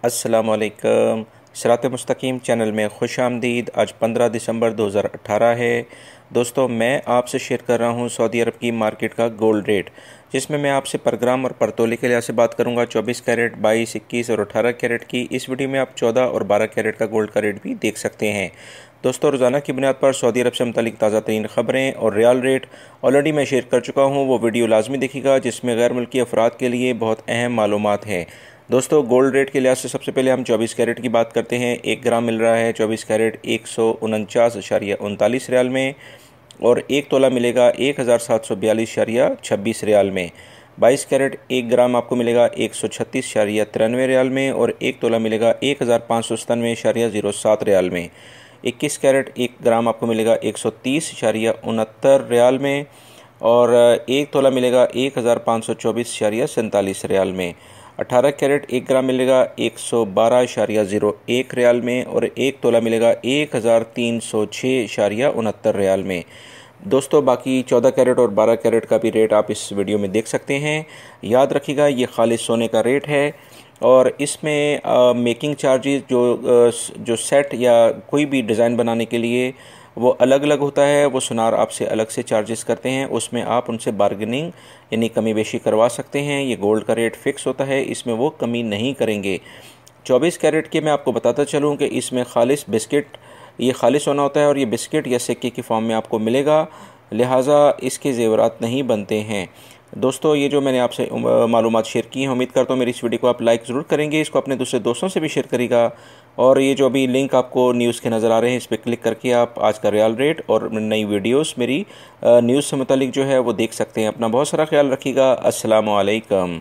अस्सलामुअलैकुम। सिरात मुस्तकीम चैनल में खुश आमदीद। आज 15 दिसंबर 2018 है। दोस्तों, मैं आपसे शेयर कर रहा हूँ सऊदी अरब की मार्केट का गोल्ड रेट, जिसमें मैं आपसे पर ग्राम और पर तोले के लिहाज से बात करूँगा। 24 कैरेट, 22, 21 और 18 कैरेट की। इस वीडियो में आप 14 और 12 कैरेट का गोल्ड का रेट भी देख सकते हैं। दोस्तों, रोज़ाना की बुनियाद पर सऊदी अरब से मुतालिक ताज़ा तरीन ख़बरें और रियाल रेट ऑलरेडी मैं शेयर कर चुका हूँ। वो वीडियो लाजमी देखिएगा, जिसमें गैर मुल्की अफराद के लिए बहुत अहम मालूमात हैं। दोस्तों, गोल्ड रेट के लिहाज से सबसे पहले हम 24 कैरेट की बात करते हैं। 1 ग्राम मिल रहा है 24 कैरेट 149.39 रियाल में, और 1 तोला मिलेगा 1742.26 रियाल में। 22 कैरेट 1 ग्राम आपको मिलेगा 136.93 रियाल में, और 1 तोला मिलेगा 1597.07 रियाल में। 21 कैरेट 1 ग्राम आपको मिलेगा 130.69 रियाल में, और 1 तोला मिलेगा 1524.47 रियाल में। 18 कैरेट 1 ग्राम मिलेगा 112.01 रियाल में, और 1 तोला मिलेगा 1306.69 रियाल में। दोस्तों, बाकी 14 कैरेट और 12 कैरेट का भी रेट आप इस वीडियो में देख सकते हैं। याद रखिएगा, ये खालिस सोने का रेट है, और इसमें मेकिंग चार्जेस जो सेट या कोई भी डिज़ाइन बनाने के लिए वो अलग अलग होता है। वो सुनार आपसे अलग से चार्जेस करते हैं, उसमें आप उनसे बार्गेनिंग यानी कमी बेशी करवा सकते हैं। ये गोल्ड का रेट फ़िक्स होता है, इसमें वो कमी नहीं करेंगे। 24 कैरेट के मैं आपको बताता चलूँ कि इसमें खालिस बिस्किट, ये खालिस सोना होता है, और ये बिस्किट या सिक्के की फॉर्म में आपको मिलेगा, लिहाजा इसके ज़ेवरात नहीं बनते हैं। दोस्तों, ये जो मैंने आपसे मालूमात शेयर की हैं, उम्मीद करता हूँ मेरी इस वीडियो को आप लाइक ज़रूर करेंगे, इसको अपने दूसरे दोस्तों से भी शेयर करिएगा। और ये जो अभी लिंक आपको न्यूज़ के नज़र आ रहे हैं, इस पर क्लिक करके आप आज का रियाल रेट और नई वीडियोस मेरी न्यूज़ से मुतालिक जो है वो देख सकते हैं। अपना बहुत सारा ख्याल रखिएगा। अस्सलामु अलैकुम।